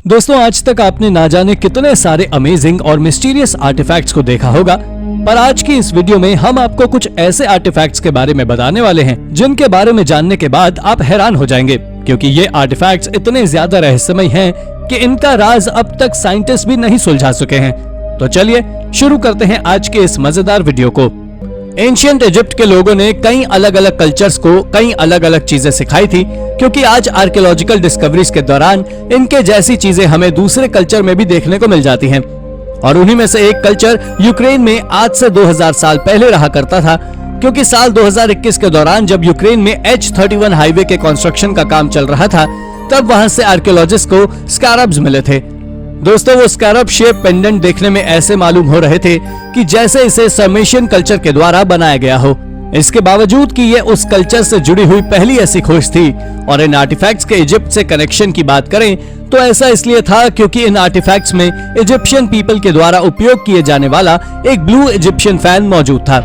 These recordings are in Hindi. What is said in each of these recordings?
दोस्तों, आज तक आपने ना जाने कितने सारे अमेजिंग और मिस्टीरियस आर्टिफैक्ट्स को देखा होगा, पर आज की इस वीडियो में हम आपको कुछ ऐसे आर्टिफैक्ट्स के बारे में बताने वाले हैं जिनके बारे में जानने के बाद आप हैरान हो जाएंगे, क्योंकि ये आर्टिफैक्ट्स इतने ज्यादा रहस्यमय हैं कि इनका राज अब तक साइंटिस्ट भी नहीं सुलझा सके हैं। तो चलिए शुरू करते हैं आज के इस मजेदार वीडियो को। एंशिएंट इजिप्ट के लोगों ने कई अलग अलग कल्चर्स को कई अलग अलग चीजें सिखाई थी, क्योंकि आज आर्कियोलॉजिकल डिस्कवरीज के दौरान इनके जैसी चीजें हमें दूसरे कल्चर में भी देखने को मिल जाती हैं। और उन्हीं में से एक कल्चर यूक्रेन में आज से 2000 साल पहले रहा करता था, क्योंकि साल 2021 के दौरान जब यूक्रेन में H31 हाईवे के कंस्ट्रक्शन का काम चल रहा था, तब वहां से आर्कियोलॉजिस्ट को स्कैरब्स मिले थे। दोस्तों, वो स्कैरब शेप पेंडेंट देखने में ऐसे मालूम हो रहे थे कि जैसे इसे सर्मेशियन कल्चर के द्वारा बनाया गया हो। इसके बावजूद कि ये उस कल्चर से जुड़ी हुई पहली ऐसी खोज थी। और इन आर्टिफैक्ट्स के इजिप्ट से कनेक्शन की बात करें तो ऐसा इसलिए था क्योंकि इन आर्टिफैक्ट्स में इजिप्शियन पीपल के द्वारा उपयोग किए जाने वाला एक ब्लू इजिप्शियन फैन मौजूद था।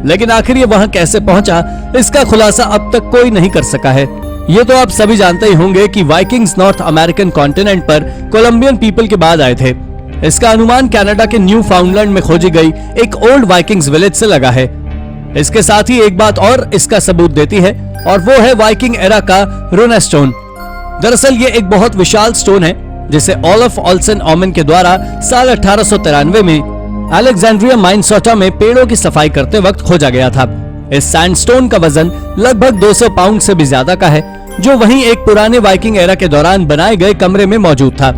लेकिन आखिर ये वहां कैसे पहुंचा, इसका खुलासा अब तक कोई नहीं कर सका है। ये तो आप सभी जानते ही होंगे कि वाइकिंग्स नॉर्थ अमेरिकन कॉन्टिनेंट पर कोलंबियन पीपल के बाद आए थे। इसका अनुमान कनाडा के न्यू फाउंडलैंड में खोजी गई एक ओल्ड वाइकिंग्स विलेज से लगा है। इसके साथ ही एक बात और इसका सबूत देती है, और वो है वाइकिंग एरा का रूना स्टोन। दरअसल ये एक बहुत विशाल स्टोन है जिसे ओलफ ओल्सन ओमेन के द्वारा साल 1893 में अलेक्जेंड्रिया माइनसोटा में पेड़ों की सफाई करते वक्त खोजा गया था। इस सैंडस्टोन का वजन लगभग 200 पाउंड से भी ज्यादा का है, जो वहीं एक पुराने वाइकिंग एरा के दौरान बनाए गए कमरे में मौजूद था।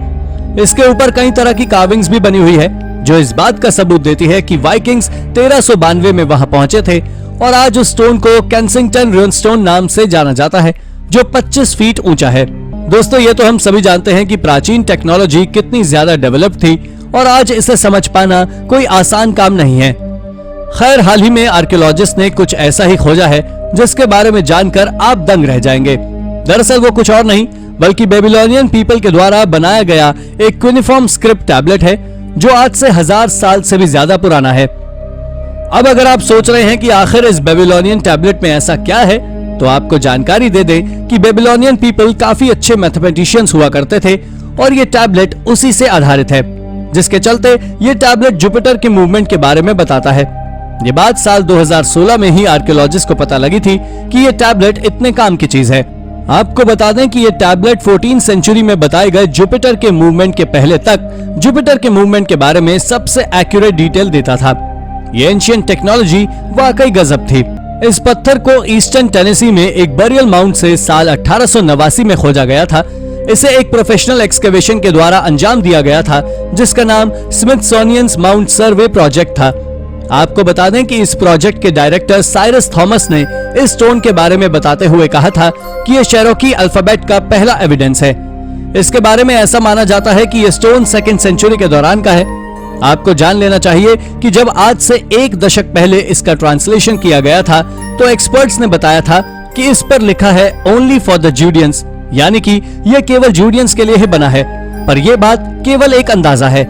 इसके ऊपर कई तरह की कार्विंग्स भी बनी हुई है, जो इस बात का सबूत देती है कि वाइकिंग्स 1392 में वहां पहुंचे थे। और आज उस स्टोन को केंसिंगटन रून स्टोन नाम से जाना जाता है, जो 25 फीट ऊंचा है। दोस्तों, ये तो हम सभी जानते हैं कि प्राचीन टेक्नोलॉजी कितनी ज्यादा डेवलप थी, और आज इसे समझ पाना कोई आसान काम नहीं है। खैर, हाल ही में आर्कियोलॉजिस्ट ने कुछ ऐसा ही खोजा है जिसके बारे में जानकर आप दंग रह जाएंगे। दरअसल वो कुछ और नहीं बल्कि बेबीलोनियन पीपल के द्वारा बनाया गया एक क्यूनिफॉर्म स्क्रिप्ट टैबलेट है, जो आज से 1000 साल से भी ज्यादा पुराना है। अब अगर आप सोच रहे हैं कि आखिर इस बेबीलोनियन टैबलेट में ऐसा क्या है, तो आपको जानकारी दे दें कि बेबीलोनियन पीपल काफी अच्छे मैथमेटिशियंस हुआ करते थे, और ये टैबलेट उसी से आधारित है, जिसके चलते ये टैबलेट जुपिटर के मूवमेंट के बारे में बताता है। ये बात साल 2016 में ही आर्कियोलॉजिस्ट को पता लगी थी कि ये टैबलेट इतने काम की चीज है। आपको बता दें कि ये टैबलेट 14वीं सेंचुरी में बताए गए जुपिटर के मूवमेंट के पहले तक जुपिटर के मूवमेंट के बारे में सबसे एक्यूरेट डिटेल देता था। ये एंशिएंट टेक्नोलॉजी वाकई गजब थी। इस पत्थर को ईस्टर्न टेनेसी में एक बरियल माउंट से साल 1889 में खोजा गया था। इसे एक प्रोफेशनल एक्सकेवेशन के द्वारा अंजाम दिया गया था, जिसका नाम स्मिथसोनियन माउंट सर्वे प्रोजेक्ट था। आपको बता दें कि इस प्रोजेक्ट के डायरेक्टर साइरस थॉमस ने इस स्टोन के बारे में बताते हुए कहा था कि यह शेरोकी अल्फाबेट का पहला एविडेंस है। इसके बारे में ऐसा माना जाता है कि यह स्टोन 2nd सेंचुरी के दौरान का है। आपको जान लेना चाहिए कि जब आज से 1 दशक पहले इसका ट्रांसलेशन किया गया था, तो एक्सपर्ट्स ने बताया था कि इस पर लिखा है ओनली फॉर द जूडियंस, यानी कि यह केवल जूडियंस के लिए ही बना है। पर यह बात केवल एक अंदाजा है,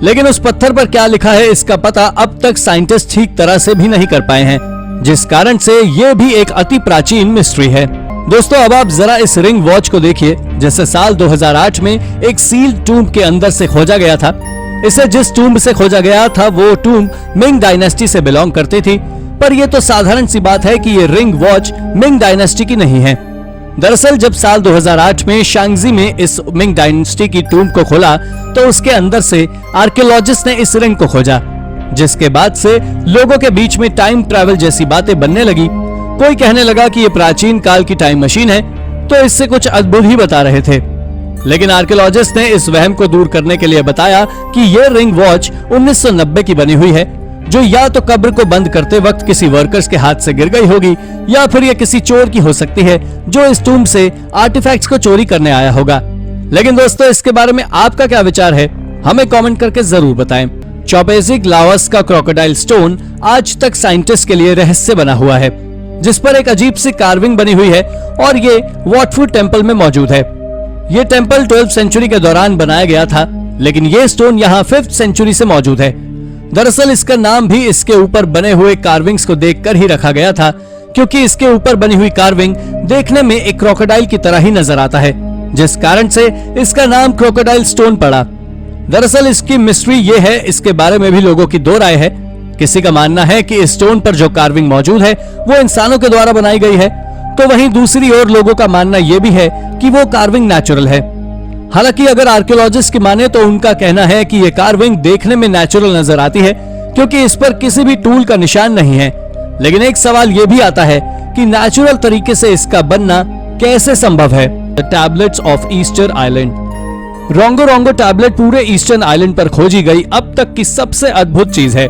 लेकिन उस पत्थर पर क्या लिखा है इसका पता अब तक साइंटिस्ट ठीक तरह से भी नहीं कर पाए हैं, जिस कारण से ये भी एक अति प्राचीन मिस्ट्री है। दोस्तों, अब आप जरा इस रिंग वॉच को देखिए, जिसे साल 2008 में एक सील्ड टूम्ब के अंदर से खोजा गया था। इसे जिस टूम्ब से खोजा गया था वो टूम्ब मिंग डायनेस्टी से बिलोंग करती थी, पर यह तो साधारण सी बात है कि ये रिंग वॉच मिंग डायनेस्टी की नहीं है। दरअसल जब साल 2008 में शांगजी में इस मिंग डायनेस्टी की टूम्ब को खोला, तो उसके अंदर से आर्कियोलॉजिस्ट ने इस रिंग को खोजा, जिसके बाद से लोगों के बीच में टाइम ट्रैवल जैसी बातें बनने लगी। कोई कहने लगा कि ये प्राचीन काल की टाइम मशीन है, तो इससे कुछ अद्भुत ही बता रहे थे। लेकिन आर्कियोलॉजिस्ट ने इस वहम को दूर करने के लिए बताया कि ये रिंग वॉच 1990 की बनी हुई है, जो या तो कब्र को बंद करते वक्त किसी वर्कर्स के हाथ से गिर गई होगी, या फिर ये किसी चोर की हो सकती है जो इस टूम्ब से आर्टिफैक्ट्स को चोरी करने आया होगा। लेकिन दोस्तों, इसके बारे में आपका क्या विचार है, हमें कमेंट करके जरूर बताएं। चौपेजिक लाओस का क्रोकोडाइल स्टोन आज तक साइंटिस्ट के लिए रहस्य बना हुआ है, जिस पर एक अजीब सी कार्विंग बनी हुई है, और ये वॉटफुट टेम्पल में मौजूद है। ये टेम्पल 12वीं सेंचुरी के दौरान बनाया गया था, लेकिन ये स्टोन यहाँ 5th सेंचुरी से मौजूद है। दरअसल इसका नाम भी इसके ऊपर बने हुए कार्विंग्स को देखकर ही रखा गया था, क्योंकि इसके ऊपर बनी हुई कार्विंग देखने में एक क्रोकोडाइल की तरह ही नजर आता है, जिस कारण से इसका नाम क्रोकोडाइल स्टोन पड़ा। दरअसल इसकी मिस्ट्री ये है, इसके बारे में भी लोगों की दो राय है। किसी का मानना है कि इस स्टोन पर जो कार्विंग मौजूद है वो इंसानों के द्वारा बनाई गई है, तो वहीं दूसरी ओर लोगों का मानना यह भी है कि वो कार्विंग नेचुरल है। हालांकि अगर आर्कियोलॉजिस्ट की माने तो उनका कहना है कि ये कार्विंग देखने में नेचुरल नजर आती है क्योंकि इस पर किसी भी टूल का निशान नहीं है। लेकिन एक सवाल ये भी आता है कि नेचुरल तरीके से इसका बनना कैसे संभव है। The tablets of Easter Island. Rongorongo tablet पूरे ईस्टर्न आइलैंड पर खोजी गई अब तक की सबसे अद्भुत चीज है।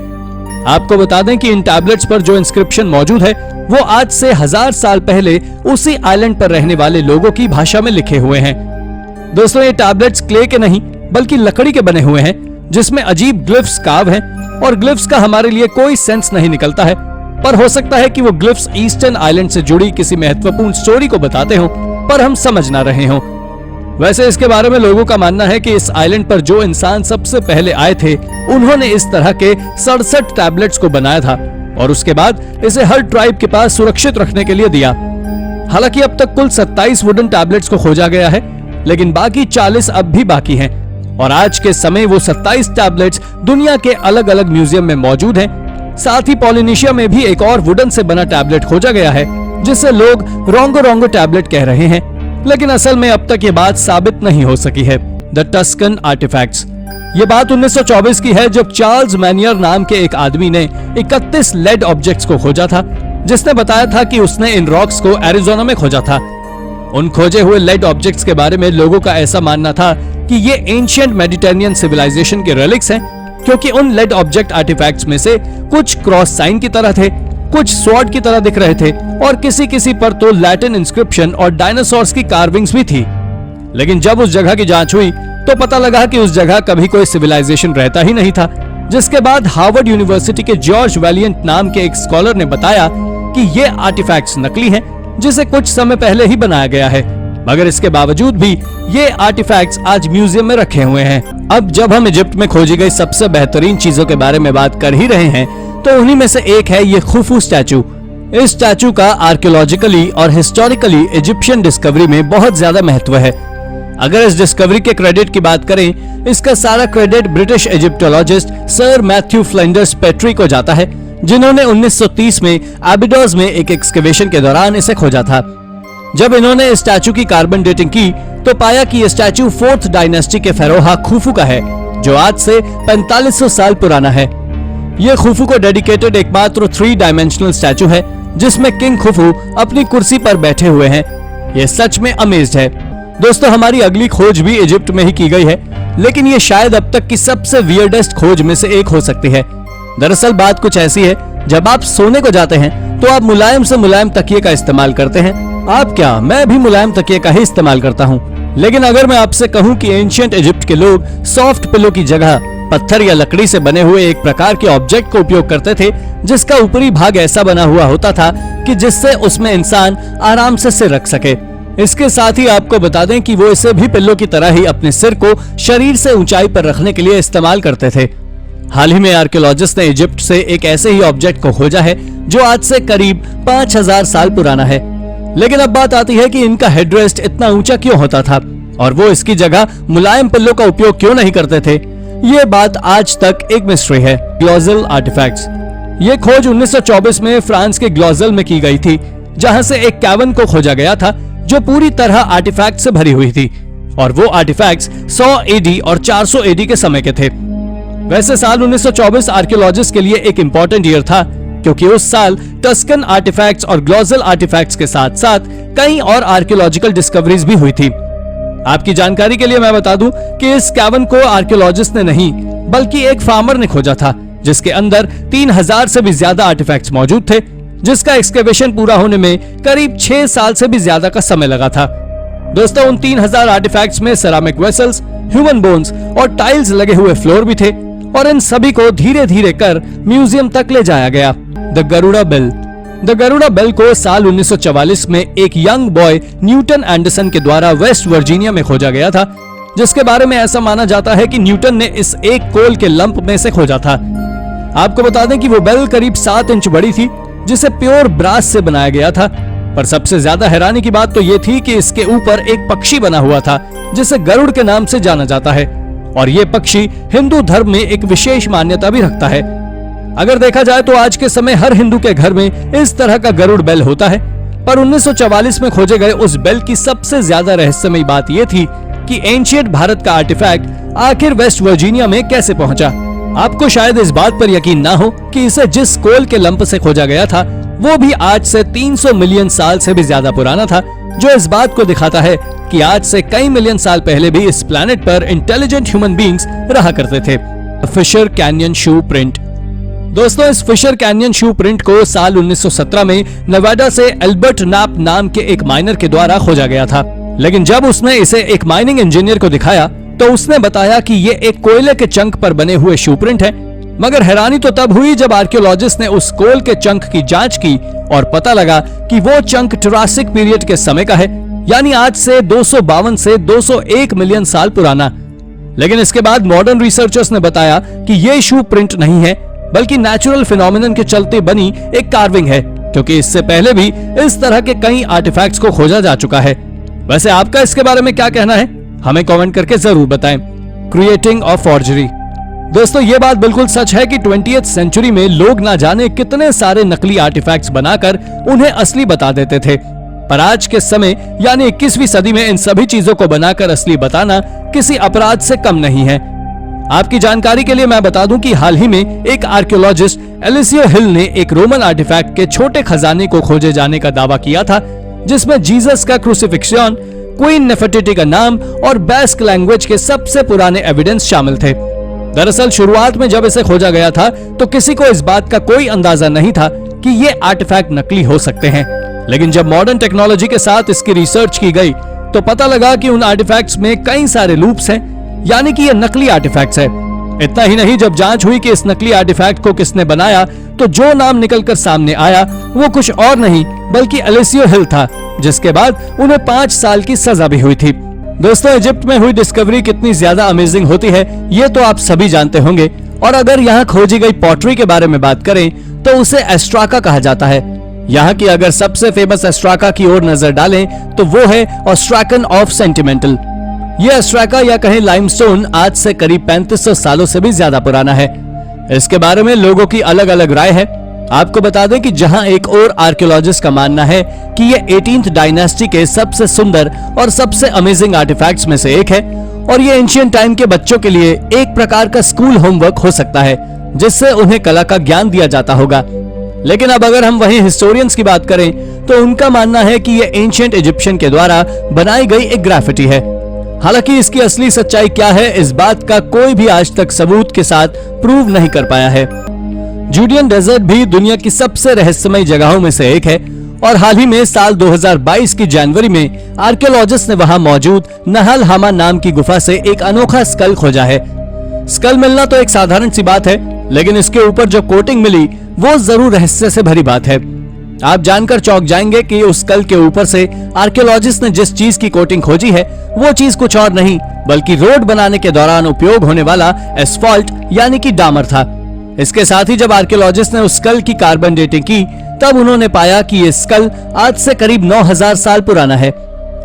आपको बता दें कि इन टैबलेट्स पर जो इंस्क्रिप्शन मौजूद है वो आज से 1000 साल पहले उसी आइलैंड पर रहने वाले लोगों की भाषा में लिखे हुए हैं। दोस्तों, ये टैबलेट्स क्ले के नहीं बल्कि लकड़ी के बने हुए हैं, जिसमें अजीब ग्लिफ्स कार्व हैं और ग्लिफ्स का हमारे लिए कोई सेंस नहीं निकलता है, पर हो सकता है कि वो ग्लिफ्स ईस्टर्न आइलैंड से जुड़ी किसी महत्वपूर्ण स्टोरी को बताते हों, पर हम समझ ना रहे हों। वैसे इसके बारे में लोगों का मानना है कि इस आइलैंड पर जो इंसान सबसे पहले आए थे उन्होंने इस तरह के 67 टैबलेट्स को बनाया था और उसके बाद इसे हर ट्राइब के पास सुरक्षित रखने के लिए दिया। हालांकि अब तक कुल 27 वुडन टैबलेट्स को खोजा गया है, लेकिन बाकी 40 अब भी बाकी हैं और आज के समय वो 27 टैबलेट्स दुनिया के अलग अलग म्यूजियम में मौजूद हैं। साथ ही पॉलिनेशिया में भी एक और वुडन से बना टैबलेट खोजा गया है जिसे लोग रोंगो रोंगो टैबलेट कह रहे हैं, लेकिन असल में अब तक ये बात साबित नहीं हो सकी है। The Tuscan artifacts. ये बात 1924 की है जब चार्ल्स मैनियर नाम के एक आदमी ने 31 लेड ऑब्जेक्ट्स को खोजा था, जिसने बताया था कि उसने इन रॉक्स को एरिजोना में खोजा था। उन खोजे हुए लेड ऑब्जेक्ट्स के बारे में लोगों का ऐसा मानना था कि ये एंशिएंट मेडिटेरेनियन सिविलाइजेशन के रेलिक्स हैं, क्योंकि उन लेड ऑब्जेक्ट आर्टिफैक्ट्स में से कुछ क्रॉस साइन की तरह थे, कुछ स्वॉर्ड की तरह दिख रहे थे और किसी किसी पर तो लैटिन इंस्क्रिप्शन और डायनासोर्स की कार्विंग्स भी थी। लेकिन जब उस जगह की जांच हुई तो पता लगा कि उस जगह कभी कोई सिविलाइजेशन रहता ही नहीं था। जिसके बाद हार्वर्ड यूनिवर्सिटी के जॉर्ज वैलियंट नाम के एक स्कॉलर ने बताया कि ये आर्टिफैक्ट्स नकली हैं, जिसे कुछ समय पहले ही बनाया गया है, मगर इसके बावजूद भी ये आर्टिफैक्ट्स आज म्यूजियम में रखे हुए हैं। अब जब हम इजिप्ट में खोजी गई सबसे बेहतरीन चीजों के बारे में बात कर ही रहे हैं तो उन्हीं में से एक है ये खुफू स्टैचू। इस स्टैचू का आर्कियोलॉजिकली और हिस्टोरिकली इजिप्शियन डिस्कवरी में बहुत ज्यादा महत्व है। अगर इस डिस्कवरी के क्रेडिट की बात करें, इसका सारा credit British Egyptologist sir Matthew Flanders petri को जाता है, जिन्होंने 1930 में एबिडोस में एक एक्सकेवेशन के दौरान इसे खोजा था। जब इन्होंने इस स्टैचू की कार्बन डेटिंग की तो पाया कि यह स्टैचू 4th डायनेस्टी के फेरोहा खुफू का है, जो आज से 4500 साल पुराना है। यह खुफू को डेडिकेटेड एकमात्र 3 डायमेंशनल स्टैचू है, जिसमें किंग खुफू अपनी कुर्सी पर बैठे हुए हैं। यह सच में अमेज्ड है। दोस्तों, हमारी अगली खोज भी इजिप्ट में ही की गई है, लेकिन ये शायद अब तक की सबसे वियर्डेस्ट खोज में से एक हो सकती है। दरअसल बात कुछ ऐसी है, जब आप सोने को जाते हैं तो आप मुलायम से मुलायम तकिए का इस्तेमाल करते हैं। आप क्या, मैं भी मुलायम तकिए का ही इस्तेमाल करता हूँ। लेकिन अगर मैं आपसे कहूँ कि एंशिएंट इजिप्ट के लोग सॉफ्ट पिलो की जगह पत्थर या लकड़ी से बने हुए एक प्रकार के ऑब्जेक्ट को उपयोग करते थे, जिसका ऊपरी भाग ऐसा बना हुआ होता था कि जिससे उसमें इंसान आराम से सिर रख सके। इसके साथ ही आपको बता दें कि वो इसे भी पिल्लो की तरह ही अपने सिर को शरीर से ऊंचाई पर रखने के लिए इस्तेमाल करते थे। हाल ही में आर्कियोलॉजिस्ट ने इजिप्ट से एक ऐसे ही ऑब्जेक्ट को खोजा है जो आज से करीब 5000 साल पुराना है। लेकिन अब बात आती है कि इनका हेडरेस्ट इतना ऊंचा क्यों होता था और वो इसकी जगह मुलायम पिल्लो का उपयोग क्यों नहीं करते थे। ये बात आज तक एक मिस्ट्री है। ग्लोजल आर्टिफैक्ट्स। ये खोज 1924 में फ्रांस के ग्लोजल में की गई थी, जहां से एक कैवन को खोजा गया था जो पूरी तरह आर्टिफैक्ट से भरी हुई थी, और वो आर्टिफैक्ट्स 100 AD और 400 AD के समय के थे। वैसे साल 1924 आर्कियोलॉजिस्ट के लिए एक इंपॉर्टेंट ईयर था, क्योंकि उस साल टस्कन आर्टिफैक्ट्स और ग्लोजल आर्टिफैक्ट्स के साथ साथ कई और आर्कियोलॉजिकल डिस्कवरीज भी हुई थी। आपकी जानकारी के लिए मैं बता दूं कि इस कैवन को आर्कियोलॉजिस्ट ने नहीं बल्कि एक फार्मर ने खोजा था, जिसके अंदर 3000 से भी ज्यादा आर्टिफैक्ट्स मौजूद थे, जिसका एक्सकेवेशन पूरा होने में करीब 6 साल से भी ज्यादा का समय लगा था। दोस्तों, उन 3000 आर्टिफैक्ट्स में सेरामिक वेसल्स, ह्यूमन बोन्स और टाइल्स लगे हुए फ्लोर भी थे, और इन सभी को धीरे धीरे कर म्यूजियम तक ले जाया गया। The Garuda bell. The Garuda bell को साल 1944 में एक यंग बॉय न्यूटन एंडरसन के द्वारा वेस्ट वर्जीनिया में खोजा गया था, जिसके बारे में ऐसा माना जाता है कि न्यूटन ने इस एक कोल के लंप में से खोजा था। आपको बता दें कि वो बेल करीब 7 इंच बड़ी थी, जिसे प्योर ब्रास से बनाया गया था। पर सबसे ज्यादा हैरानी की बात तो ये थी कि इसके ऊपर एक पक्षी बना हुआ था जिसे गरुड़ के नाम से जाना जाता है, और ये पक्षी हिंदू धर्म में एक विशेष मान्यता भी रखता है। अगर देखा जाए तो आज के समय हर हिंदू के घर में इस तरह का गरुड़ बेल होता है, पर 1944 में खोजे गए उस बेल की सबसे ज्यादा रहस्यमयी बात यह थी कि एंशिएंट भारत का आर्टिफैक्ट आखिर वेस्ट वर्जीनिया में कैसे पहुंचा। आपको शायद इस बात पर यकीन ना हो कि इसे जिस कोल के लंप से खोजा गया था वो भी आज से 300 मिलियन साल से भी ज्यादा पुराना था, जो इस बात को दिखाता है कि आज से कई मिलियन साल पहले भी इस प्लैनेट पर इंटेलिजेंट ह्यूमन बीइंग्स रहा करते थे। फिशर कैनियन शू प्रिंट। दोस्तों, इस फिशर कैनियन शू प्रिंट को साल 1917 में नेवाडा से एल्बर्ट नाप नाम के एक माइनर के द्वारा खोजा गया था, लेकिन जब उसने इसे एक माइनिंग इंजीनियर को दिखाया तो उसने बताया कि ये एक कोयले के चंक पर बने हुए शू प्रिंट है। मगर हैरानी तो तब हुई जब आर्कियोलॉजिस्ट ने उस कोल के चंक की जांच की और पता लगा कि वो चंक जुरासिक पीरियड के समय का है, यानी आज से 252 से 201 मिलियन साल पुराना। लेकिन इसके बाद मॉडर्न रिसर्चर्स ने बताया कि ये शू प्रिंट नहीं है, बल्कि नेचुरल फिनोमिनन के चलते बनी एक कार्विंग है, क्योंकि इससे पहले भी इस तरह के कई आर्टिफैक्ट्स को खोजा जा चुका है। वैसे आपका इसके बारे में क्या कहना है, हमें कमेंट करके जरूर बताएं। Creating of forgery. दोस्तों, ये बात बिल्कुल सच है कि 20th सेंचुरी में लोग ना जाने कितने सारे नकली आर्टिफैक्ट्स बनाकर उन्हें असली बता देते थे, पर आज के समय यानी 21वीं सदी में इन सभी चीजों को बनाकर असली बताना किसी अपराध से कम नहीं है। आपकी जानकारी के लिए मैं बता दूं कि हाल ही में एक आर्कियोलॉजिस्ट एलिसियो हिल ने एक रोमन आर्टिफैक्ट के छोटे खजाने को खोजे जाने का दावा किया था, जिसमें जीसस का क्रूसिफिक्शन, क्वीन नेफर्टिटी का नाम और बेस्क लैंग्वेज के सबसे पुराने एविडेंस शामिल थे। दरअसल शुरुआत में जब इसे खोजा गया था तो किसी को इस बात का कोई अंदाजा नहीं था कि ये आर्टिफैक्ट नकली हो सकते हैं, लेकिन जब मॉडर्न टेक्नोलॉजी के साथ इसकी रिसर्च की गई तो पता लगा कि उन आर्टिफैक्ट्स में कई सारे लूप्स हैं, यानी कि ये नकली आर्टिफैक्ट्स है। इतना ही नहीं, जब जांच हुई कि इस नकली आर्टिफैक्ट को किसने बनाया तो जो नाम निकलकर सामने आया वो कुछ और नहीं बल्कि एलिसियो हिल था, जिसके बाद उन्हें 5 साल की सजा भी हुई थी। दोस्तों, इजिप्ट में हुई डिस्कवरी कितनी ज्यादा अमेजिंग होती है ये तो आप सभी जानते होंगे, और अगर यहाँ खोजी गई पॉटरी के बारे में बात करें तो उसे एस्ट्राका कहा जाता है। यहाँ की अगर सबसे फेमस एस्ट्राका की ओर नजर डालें तो वो है ऑस्ट्रैकन ऑफ सेंटिमेंटल। ये एस्ट्राका या कहें लाइमस्टोन आज से करीब 3500 सालों से भी ज्यादा पुराना है। इसके बारे में लोगों की अलग अलग राय है। आपको बता दें कि जहां एक और आर्कियोलॉजिस्ट का मानना है कि ये 18th डायनेस्टी के सबसे सुंदर और सबसे अमेजिंग आर्टिफैक्ट्स में से एक है, और ये एंशिएंट टाइम के बच्चों के लिए एक प्रकार का स्कूल होमवर्क हो सकता है, जिससे उन्हें कला का ज्ञान दिया जाता होगा। लेकिन अब अगर हम वहीं हिस्टोरियंस की बात करें तो उनका मानना है कि ये एंशिएंट इजिप्शियन के द्वारा बनाई गई एक ग्राफिटी है। हालांकि इसकी असली सच्चाई क्या है, इस बात का कोई भी आज तक सबूत के साथ प्रूव नहीं कर पाया है। जूडियन डेजर्ट भी दुनिया की सबसे रहस्यमयी जगहों में से एक है, और हाल ही में साल 2022 की जनवरी में आर्कियोलॉजिस्ट ने वहां मौजूद नहल हामा नाम की गुफा से एक अनोखा स्कल खोजा है। स्कल मिलना तो एक साधारण सी बात है, लेकिन इसके ऊपर जो कोटिंग मिली वो जरूर रहस्य से भरी बात है। आप जानकर चौंक जाएंगे कि उस स्कल के ऊपर से आर्कियोलॉजिस्ट ने जिस चीज की कोटिंग खोजी है वो चीज कुछ और नहीं बल्कि रोड बनाने के दौरान उपयोग होने वाला एस्फॉल्ट यानी कि डामर था। इसके साथ ही जब आर्कियोलॉजिस्ट ने उस स्कल की कार्बन डेटिंग की तब उन्होंने पाया कि ये स्कल आज से करीब 9000 साल पुराना है।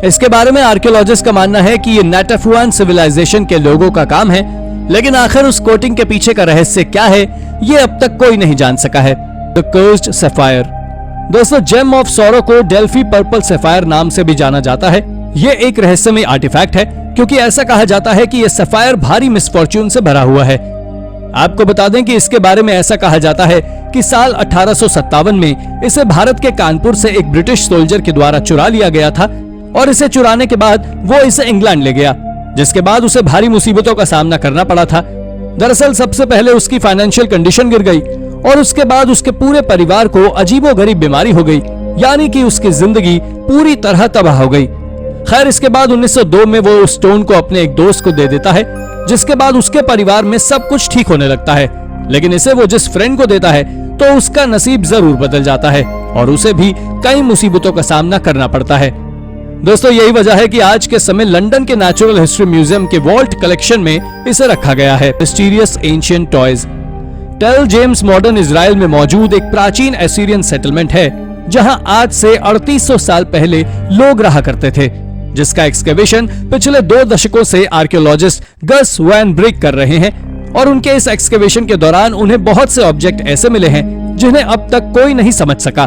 इसके बारे में आर्कियोलॉजिस्ट का मानना है कि ये नेटाफुआन सिविलाइजेशन के लोगों का काम है, लेकिन आखिर उस कोटिंग के पीछे का रहस्य क्या है ये अब तक कोई नहीं जान सका है। The cursed sapphire. दोस्तों, जेम ऑफ सॉरो को डेल्फी पर्पल सफायर नाम से भी जाना जाता है। ये एक रहस्यमय आर्टिफैक्ट है क्योंकि ऐसा कहा जाता है कि ये सफायर भारी मिसफॉर्च्यून से भरा हुआ है। आपको बता दें कि इसके बारे में ऐसा कहा जाता है कि साल 1857 में इसे भारत के कानपुर से एक ब्रिटिश सोल्जर के द्वारा चुरा लिया गया था, और इसे चुराने के बाद वो इसे इंग्लैंड ले गया, जिसके बाद उसे भारी मुसीबतों का सामना करना पड़ा था। दरअसल सबसे पहले उसकी फाइनेंशियल कंडीशन गिर गई और उसके बाद उसके पूरे परिवार को अजीबोगरीब बीमारी हो गई, यानी कि उसकी जिंदगी पूरी तरह तबाह हो गई। खैर, इसके बाद 1902 में वो उस स्टोन को अपने एक दोस्त को दे देता है, जिसके बाद उसके परिवार में सब कुछ ठीक होने लगता है। लेकिन इसे वो जिस फ्रेंड को देता है तो उसका नसीब जरूर बदल जाता है और उसे भी कई मुसीबतों का सामना करना पड़ता है। दोस्तों, यही वजह है कि आज के समय लंदन के नेचुरल हिस्ट्री म्यूजियम के वॉल्ट कलेक्शन में इसे रखा गया है। Mysterious ancient toys. टेल जेम्स मॉडर्न इजराइल में मौजूद एक प्राचीन एसीरियन सेटलमेंट है जहां आज से 3800 साल पहले लोग रहा करते थे, जिसका एक्सकेवेशन पिछले 2 दशकों से आर्कियोलॉजिस्ट गस वैन ब्रिक कर रहे हैं। और उनके इस एक्सकेवेशन के दौरान उन्हें बहुत से ऑब्जेक्ट ऐसे मिले हैं जिन्हें अब तक कोई नहीं समझ सका।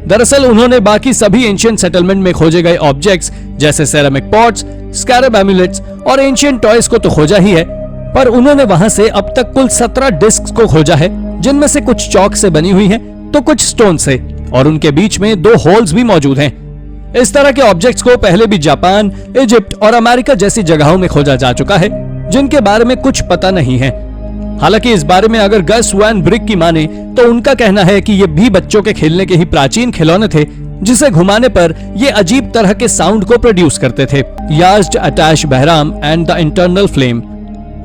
दरअसल उन्होंने बाकी सभी एंशिएंट सेटलमेंट में खोजे गए ऑब्जेक्ट्स जैसे सेरेमिक पॉट्स, स्कैरब एम्यूलेट्स और एंशिएंट टॉयज को तो खोजा ही है, पर उन्होंने वहां से अब तक कुल 17 डिस्क को खोजा है, जिनमें से कुछ चौक से बनी हुई हैं तो कुछ स्टोन से, और उनके बीच में 2 होल्स भी मौजूद हैं। इस तरह के ऑब्जेक्ट्स को पहले भी जापान, इजिप्ट और अमेरिका जैसी जगहों में खोजा जा चुका है, जिनके बारे में कुछ पता नहीं है। हालांकि इस बारे में अगर गस वैन ब्रिक की माने तो उनका कहना है कि ये भी बच्चों के खेलने के ही प्राचीन खिलौने थे, जिसे घुमाने पर ये अजीब तरह के साउंड को प्रोड्यूस करते थे। Yazd Atash Behram and the eternal flame.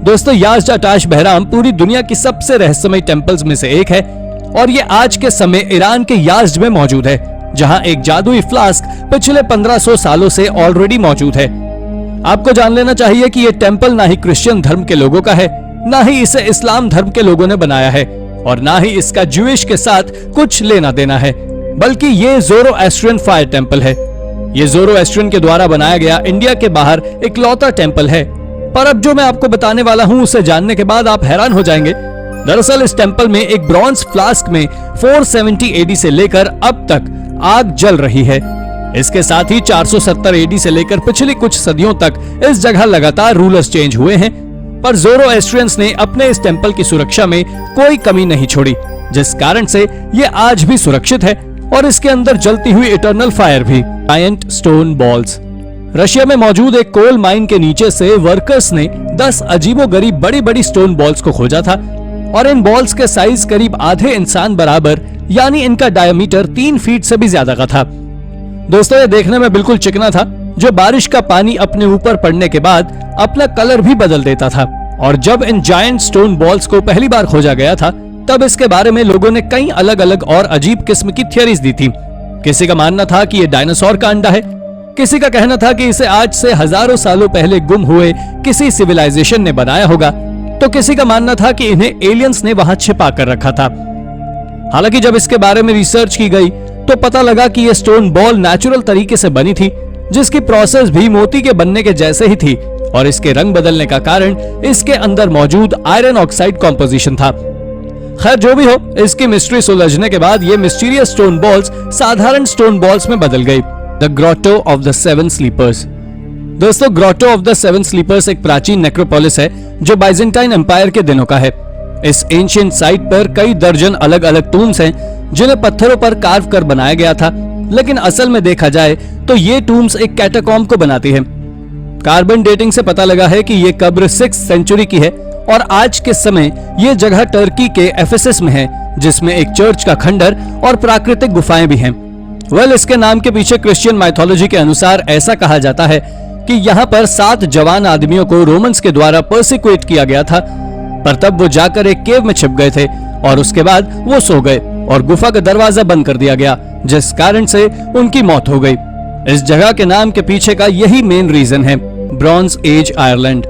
दोस्तों, याज्ड अटाश बहराम पूरी दुनिया की सबसे रहस्यमय टेम्पल्स में से एक है और ये आज के समय ईरान के याज्ड में मौजूद है, जहां एक जादुई फ्लास्क पिछले 1500 सालों से ऑलरेडी मौजूद है। आपको जान लेना चाहिए कि ये टेम्पल ना ही क्रिश्चियन धर्म के लोगों का है, ना ही इसे इस्लाम धर्म के लोगों ने बनाया है, और ना ही इसका ज्यूइश के साथ कुछ लेना देना है, बल्कि ये ज़ोरोएस्ट्रियन फायर टेम्पल है। ये ज़ोरोएस्ट्रियन के द्वारा बनाया गया इंडिया के बाहर इकलौता टेम्पल है। पर अब जो मैं आपको बताने वाला हूँ उसे जानने के बाद आप हैरान हो जाएंगे। दरअसल इस टेम्पल में एक ब्रॉन्ज फ्लास्क में 470 एडी से लेकर अब तक आग जल रही है। इसके साथ ही 470 एडी से लेकर पिछली कुछ सदियों तक इस जगह लगातार रूलर्स चेंज हुए हैं, पर ज़ोरोएस्ट्रियंस ने अपने इस टेम्पल की सुरक्षा में कोई कमी नहीं छोड़ी, जिस कारण से ये आज भी सुरक्षित है और इसके अंदर जलती हुई इटर्नल फायर भी। Giant stone balls. रशिया में मौजूद एक कोल माइन के नीचे से वर्कर्स ने 10 अजीबोगरीब बड़ी बड़ी स्टोन बॉल्स को खोजा था, और इन बॉल्स के साइज करीब आधे इंसान बराबर, यानी इनका डायमीटर 3 फीट से भी ज्यादा का था। दोस्तों, ये देखने में बिल्कुल चिकना था, जो बारिश का पानी अपने ऊपर पड़ने के बाद अपना कलर भी बदल देता था। और जब इन जायंट स्टोन बॉल्स को पहली बार खोजा गया था, तब इसके बारे में लोगों ने कई अलग अलग और अजीब किस्म की थियरीज दी थी। किसी का मानना था कि ये डायनासोर का अंडा है, किसी का कहना था कि इसे आज से हजारों सालों पहले गुम हुए किसी सिविलाइजेशन ने बनाया होगा, तो किसी का मानना था कि इन्हें एलियंस ने वहां छिपा कर रखा था। हालांकि जब इसके बारे में रिसर्च की गई तो पता लगा कि ये स्टोन बॉल नेचुरल तरीके से बनी थी, जिसकी प्रोसेस भी मोती के बनने के जैसे ही थी, और इसके रंग बदलने का कारण इसके अंदर मौजूद आयरन ऑक्साइड कॉम्पोजिशन था। खैर, जो भी हो, इसकी मिस्ट्री सुलझने के बाद ये मिस्टीरियस स्टोन बॉल्स साधारण स्टोन बॉल्स में बदल गई। The grotto of the 7 sleepers. दोस्तों, ग्रोटो ऑफ द 7 स्लीपर्स एक प्राचीन नेक्रोपोलिस है जो बाइजेंटाइन एम्पायर के दिनों का है। इस एंशिएंट साइट पर कई दर्जन अलग अलग टूम्स हैं, जिन्हें पत्थरों पर कार्व कर बनाया गया था, लेकिन असल में देखा जाए तो ये टूम्स एक कैटाकॉम्ब को बनाती है। कार्बन डेटिंग से पता लगा है कि ये कब्र 6th सेंचुरी की है, और आज के समय ये जगह टर्की के एफेसस में है, जिसमें एक चर्च का खंडर और प्राकृतिक गुफाएं भी हैं। इसके नाम के पीछे क्रिश्चियन माइथोलॉजी के अनुसार ऐसा कहा जाता है कि यहाँ पर 7 जवान आदमियों को रोमन्स के द्वारा पर्सिक्यूट किया गया था, पर तब वो जाकर एक केव में छिप गए थे, और उसके बाद वो सो गए और गुफा का दरवाजा बंद कर दिया गया, जिस कारण से उनकी मौत हो गई। इस जगह के नाम के पीछे का यही मेन रीजन है, ब्रॉन्ज एज आयरलैंड।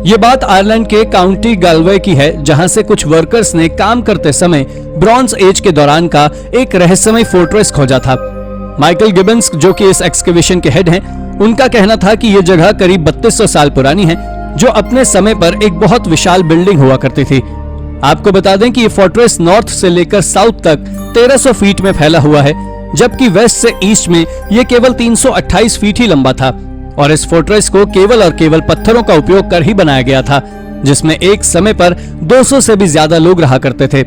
ये बात आयरलैंड के काउंटी गालवे की है, जहां से कुछ वर्कर्स ने काम करते समय ब्रॉन्ज एज के दौरान का एक रहस्यमय फोर्ट्रेस खोजा था। माइकल गिबन्स, जो कि इस एक्सकेवेशन के हेड हैं, उनका कहना था कि ये जगह करीब 3200 साल पुरानी है, जो अपने समय पर एक बहुत विशाल बिल्डिंग हुआ करती थी। आपको बता दें कि ये फोर्ट्रेस नॉर्थ से लेकर साउथ तक 1300 फीट में फैला हुआ है, जबकि वेस्ट से ईस्ट में ये केवल 328 फीट ही लंबा था, और इस फोर्ट्रेस को केवल और केवल पत्थरों का उपयोग कर ही बनाया गया था, जिसमें एक समय पर 200 से भी ज्यादा लोग रहा करते थे।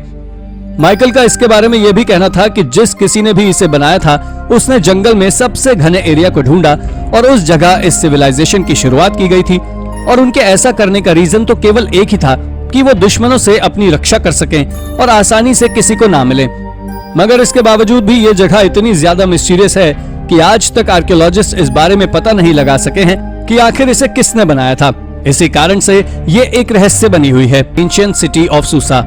माइकल का इसके बारे में यह भी कहना था कि जिस किसी ने भी इसे बनाया था, उसने जंगल में सबसे घने एरिया को ढूंढा और उस जगह इस सिविलाइजेशन की शुरुआत की गई थी, और उनके ऐसा करने का रीजन तो केवल एक ही था कि वो दुश्मनों से अपनी रक्षा कर सकें और आसानी से किसी को ना मिले। मगर इसके बावजूद भी ये जगह इतनी ज्यादा मिस्टीरियस है कि आज तक आर्कियोलॉजिस्ट इस बारे में पता नहीं लगा सके हैं कि आखिर इसे किसने बनाया था। इसी कारण से ये एक रहस्य बनी हुई है। Ancient city of Susa.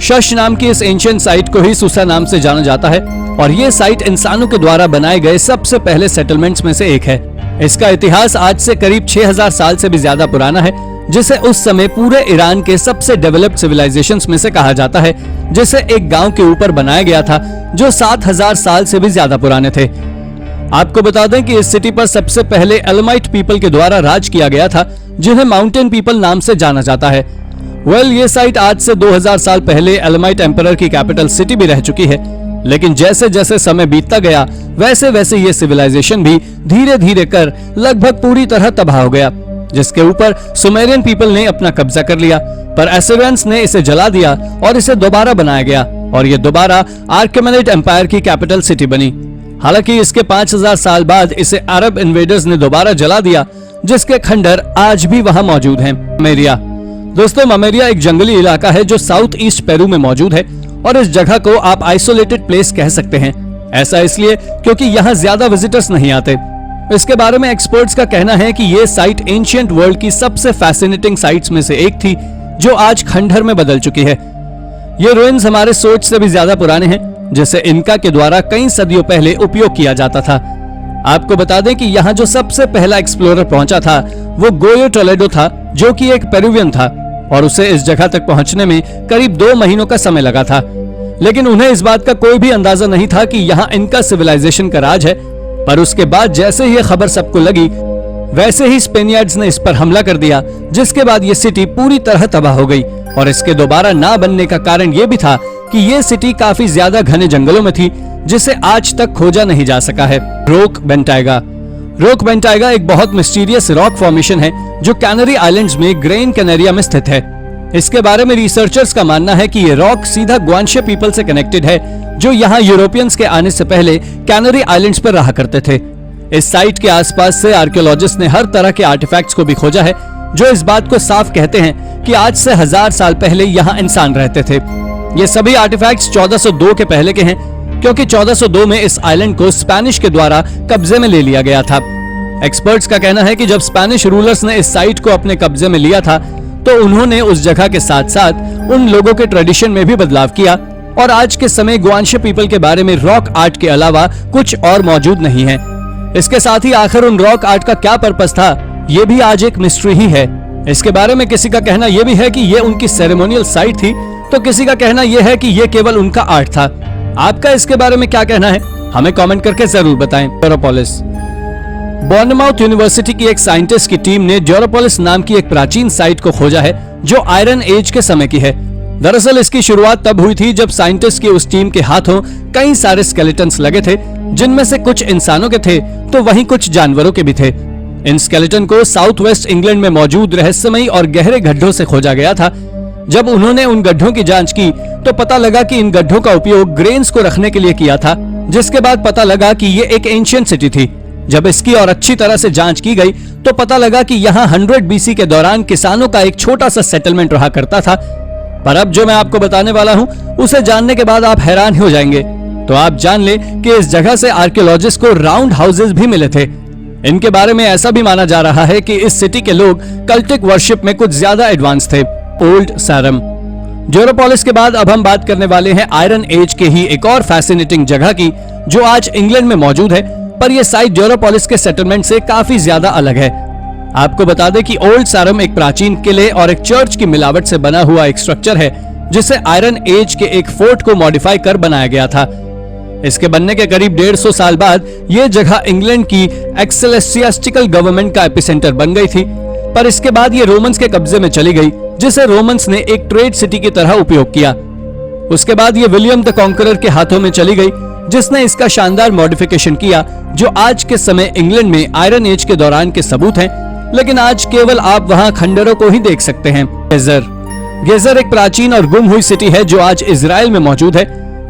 शश नाम की इस एंशिएंट साइट को ही सुसा नाम से जाना जाता है, और ये साइट इंसानों के द्वारा बनाए गए सबसे पहले सेटलमेंट्स में से एक है। इसका इतिहास आज से करीब 6000 साल से भी ज्यादा पुराना है, जिसे उस समय पूरे ईरान के सबसे डेवलप्ड सिविलाइजेशंस में से कहा जाता है, जिसे एक गांव के ऊपर बनाया गया था जो 7000 साल से भी ज्यादा पुराने थे। आपको बता दें कि इस सिटी पर सबसे पहले एलमाइट पीपल के द्वारा राज किया गया था, जिन्हें माउंटेन पीपल नाम से जाना जाता है। ये साइट आज से 2000 साल पहले एलमाइट एम्परर की कैपिटल सिटी भी रह चुकी है, लेकिन जैसे जैसे समय बीतता गया वैसे वैसे ये सिविलाइजेशन भी धीरे धीरे कर लगभग पूरी तरह तबाह हो गया, जिसके ऊपर सुमेरियन पीपल ने अपना कब्जा कर लिया। पर एसिरियंस ने इसे जला दिया और इसे दोबारा बनाया गया और ये दोबारा आर्केमेनिड एम्पायर की कैपिटल सिटी बनी। हालांकि इसके 5000 साल बाद इसे अरब इन्वेडर्स ने दोबारा जला दिया, जिसके खंडर आज भी वहां मौजूद हैं। ममेरिया दोस्तों, ममेरिया एक जंगली इलाका है जो साउथ ईस्ट पेरू में मौजूद है और इस जगह को आप आइसोलेटेड प्लेस कह सकते हैं। ऐसा इसलिए क्योंकि यहाँ ज्यादा विजिटर्स नहीं आते। इसके बारे में एक्सपर्ट्स का कहना है कि ये साइट एंशिएंट वर्ल्ड की सबसे फैसिनेटिंग साइट्स में से एक थी, जो आज खंडहर में बदल चुकी है। ये रुइंस हमारे सोच से भी ज्यादा पुराने हैं, जिसे इनका के द्वारा कई सदियों पहले उपयोग किया जाता था। आपको बता दें कि यहाँ जो सबसे पहला एक्सप्लोरर पहुंचा था वो गोयो टोलेडो था, जो कि एक पेरुवियन था और उसे इस जगह तक पहुंचने में करीब 2 महीनों का समय लगा था। लेकिन उन्हें इस बात का कोई भी अंदाजा नहीं था कि यहाँ इनका सिविलाइजेशन का राज है। पर उसके बाद जैसे ही खबर सबको लगी, वैसे ही स्पेनियर्ड्स ने इस पर हमला कर दिया, जिसके बाद ये सिटी पूरी तरह तबाह हो गई। और इसके दोबारा ना बनने का कारण ये भी था कि ये सिटी काफी ज्यादा घने जंगलों में थी, जिसे आज तक खोजा नहीं जा सका है। रॉक बेंटाइगा एक बहुत मिस्टीरियस रॉक फॉर्मेशन है जो कैनरी आइलैंड्स में ग्रेन कैनेरिया में स्थित है। इसके बारे में रिसर्चर्स का मानना है कि ये रॉक सीधा ग्वांशे पीपल से कनेक्टेड है, जो यहाँ यूरोपियंस के आने से पहले कैनरी आइलैंड्स पर रहा करते थे। इस साइट के आसपास से आर्कियोलॉजिस्ट ने हर तरह के आर्टिफैक्ट्स को भी खोजा है, जो इस बात को साफ कहते हैं कि आज से 1000 साल पहले यहाँ इंसान रहते थे। ये सभी आर्टिफैक्ट्स 1402 के पहले के हैं, क्योंकि 1402 में इस आइलैंड को स्पेनिश के द्वारा कब्जे में ले लिया गया था। एक्सपर्ट्स का कहना है कि जब स्पेनिश रूलर्स ने इस साइट को अपने कब्जे में लिया था, तो उन्होंने उस जगह के साथ साथ उन लोगों के ट्रेडिशन में भी बदलाव किया और आज के समय ग्वांशे पीपल के बारे में रॉक आर्ट के अलावा कुछ और मौजूद नहीं है। इसके साथ ही आखिर उन रॉक आर्ट का क्या पर्पस था, ये भी आज एक मिस्ट्री ही है। इसके बारे में किसी का कहना यह भी है कि ये उनकी सेरेमोनियल साइट थी, तो किसी का कहना यह है कि ये केवल उनका आर्ट था। आपका इसके बारे में क्या कहना है, हमें कमेंट करके जरूर बताएं। जोरोपोलिस बॉर्नमाउथ यूनिवर्सिटी की एक साइंटिस्ट की टीम ने जोरोपोलिस नाम की एक प्राचीन साइट को खोजा है, जो आयरन एज के समय की है। दरअसल इसकी शुरुआत तब हुई थी जब साइंटिस्ट की उस टीम के हाथों कई सारे स्केलेटन्स लगे थे, जिनमें से कुछ इंसानों के थे तो वहीं कुछ जानवरों के भी थे। इन स्केलेटन को साउथ वेस्ट इंग्लैंड में मौजूद रहस्यमयी और गहरे गड्ढों से खोजा गया था। जब उन्होंने उन गड्ढों की जांच की तो पता लगा कि इन गड्ढों का उपयोग ग्रेन्स को रखने के लिए किया था, जिसके बाद पता लगा कि ये एक एंशिएंट सिटी थी। जब इसकी और अच्छी तरह से जांच की गई तो पता लगा कि यहाँ 100 BC के दौरान किसानों का एक छोटा सा सेटलमेंट रहा करता था। पर अब जो मैं आपको बताने वाला हूँ, उसे जानने के बाद आप हैरान हो जाएंगे। तो आप जान ले कि इस जगह से आर्कियोलॉजिस्ट को राउंड हाउसेस भी मिले थे। इनके बारे में ऐसा भी माना जा रहा है कि इस सिटी के लोग कल्टिक वर्शिप में कुछ ज्यादा एडवांस थे। Old serum. जोरोपोलिस के बाद अब हम बात करने वाले हैं आयरन एज के ही एक और फैसिनेटिंग जगह की, जो आज इंग्लैंड में मौजूद है, पर यह साइट जोरोपोलिस के सेटलमेंट से काफी ज्यादा अलग है। आपको बता दें कि ओल्ड सैरम एक प्राचीन किले और एक चर्च की मिलावट से बना हुआ एक स्ट्रक्चर है, जिसे आयरन एज के एक फोर्ट को मॉडिफाई कर बनाया गया था। इसके बनने के करीब 150 साल बाद यह जगह इंग्लैंड की एक्सेलेसियास्टिकल गवर्नमेंट का एपिसेंटर बन गई थी, पर इसके बाद ये रोमन्स के कब्जे में चली गई, जिसे रोमन्स ने एक ट्रेड सिटी की तरह उपयोग किया। उसके बाद ये विलियम द कॉन्करर के हाथों में चली गई, जिसने इसका शानदार मॉडिफिकेशन किया, जो आज के समय इंग्लैंड में आयरन एज के दौरान के सबूत हैं, लेकिन आज केवल आप वहां खंडरों को ही देख सकते हैं। गेजर एक प्राचीन और गुम हुई सिटी है जो आज इजराइल में मौजूद है।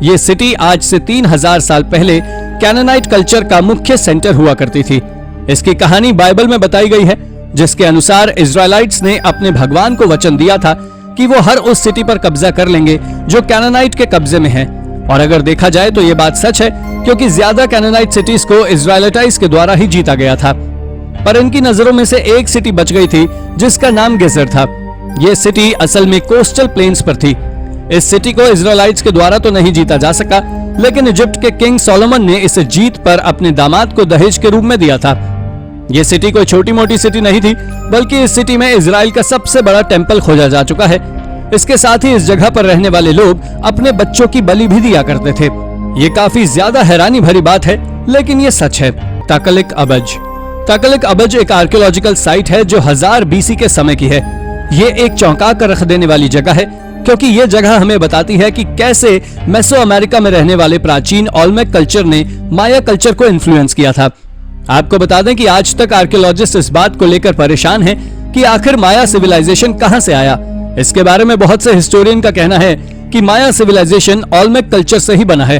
ये सिटी आज से 3000 साल पहले कैनानाइट कल्चर का मुख्य सेंटर हुआ करती थी। इसकी कहानी बाइबल में बताई गई है, जिसके अनुसार इजराइलाइट्स ने अपने भगवान को वचन दिया था कि वो हर उस सिटी पर कब्जा कर लेंगे जो कैनानाइट के कब्जे में है। और अगर देखा जाए तो ये बात सच है, क्योंकि ज्यादा कैनानाइट सिटीज को इजराइलाइट्स के द्वारा ही जीता गया था। पर इनकी नजरों में से एक सिटी बच गई थी, जिसका नाम गेजर था। ये सिटी असल में कोस्टल प्लेन्स पर थी। इस सिटी को इजराइलाइट्स के द्वारा तो नहीं जीता जा सका, लेकिन इजिप्ट के किंग सोलोमन ने इसे जीत पर अपने दामाद को दहेज के रूप में दिया था। ये सिटी कोई छोटी मोटी सिटी नहीं थी, बल्कि इस सिटी में इजराइल का सबसे बड़ा टेंपल खोजा जा चुका है। इसके साथ ही इस जगह पर रहने वाले लोग अपने बच्चों की बलि भी दिया करते थे। ये काफी ज्यादा हैरानी भरी बात है, लेकिन ये सच है। ताकलिक अबज। ताकलिक अबज एक आर्कियोलॉजिकल साइट है जो 1000 BC के समय की है। ये एक चौंका कर रख देने वाली जगह है, क्योंकि ये जगह हमें बताती है कि कैसे मेसो अमेरिका में रहने वाले प्राचीन ओल्मेक कल्चर ने माया कल्चर को इन्फ्लुएंस किया था। आपको बता दें कि आज तक आर्कियोलॉजिस्ट इस बात को लेकर परेशान हैं कि आखिर माया सिविलाइजेशन कहां से आया। इसके बारे में बहुत से हिस्टोरियन का कहना है कि माया सिविलाइजेशन ओल्मेक कल्चर से ही बना है,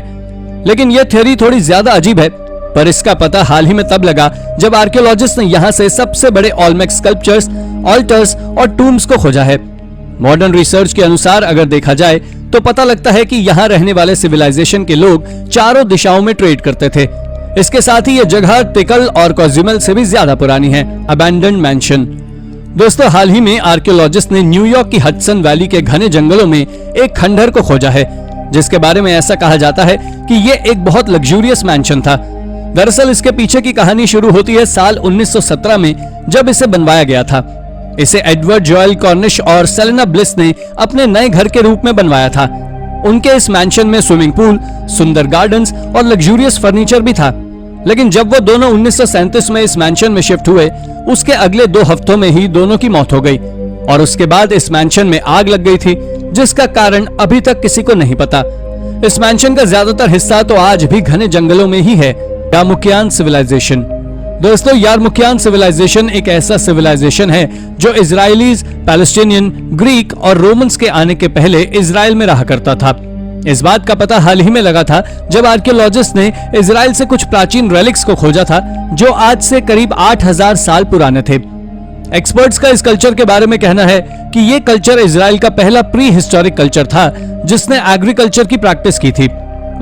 लेकिन यह थ्योरी थोड़ी ज्यादा अजीब है। पर इसका पता हाल ही में तब लगा जब आर्कियोलॉजिस्ट ने यहाँ से सबसे बड़े ओल्मेक स्कल्पचर्स, ऑल्टर्स और टूम्स को खोजा है। मॉडर्न रिसर्च के अनुसार अगर देखा जाए तो पता लगता है कि यहाँ रहने वाले सिविलाइजेशन के लोग चारों दिशाओं में ट्रेड करते थे। इसके साथ ही ये जगह तिकल और कोजुमेल से भी ज्यादा पुरानी है। Abandoned mention. दोस्तों, हाल ही में आर्कियोलॉजिस्ट ने न्यूयॉर्क की हडसन वैली के घने जंगलों में एक खंडहर को खोजा है, जिसके बारे में ऐसा कहा जाता है कि ये एक बहुत लग्जूरियस मैंशन था। दरअसल इसके पीछे की कहानी शुरू होती है साल 1917 में, जब इसे बनवाया गया था। इसे एडवर्ड जोएल कॉर्निश और सेलेना ब्लिस ने अपने नए घर के रूप में बनवाया था। उनके इस मैंशन में स्विमिंग पूल, सुंदर गार्डन्स और लग्जूरियस फर्नीचर भी था। लेकिन जब वो दोनों 1937 में इस मैंशन में शिफ्ट हुए, उसके अगले 2 हफ्तों में ही दोनों की मौत हो गई और उसके बाद इस मैंशन में आग लग गई थी, जिसका कारण अभी तक किसी को नहीं पता। इस मैंशन का ज्यादातर हिस्सा तो आज भी घने जंगलों में ही है। यारमुकियान सिविलाइजेशन। दोस्तों, यारमुकियान सिविलाइजेशन एक ऐसा सिविलाइजेशन है जो इजरायलीज, पैलेस्टीनियन, ग्रीक और रोमन्स के आने के पहले इजराइल में रहा करता था। इस बात का पता हाल ही में लगा था जब आर्कियोलॉजिस्ट ने इजराइल से कुछ प्राचीन रेलिक्स को खोजा था जो आज से करीब 8000 साल पुराने थे। एक्सपर्ट्स का इस कल्चर के बारे में कहना है कि ये कल्चर इजराइल का पहला प्री हिस्टोरिक कल्चर था जिसने एग्रीकल्चर की प्रैक्टिस की थी।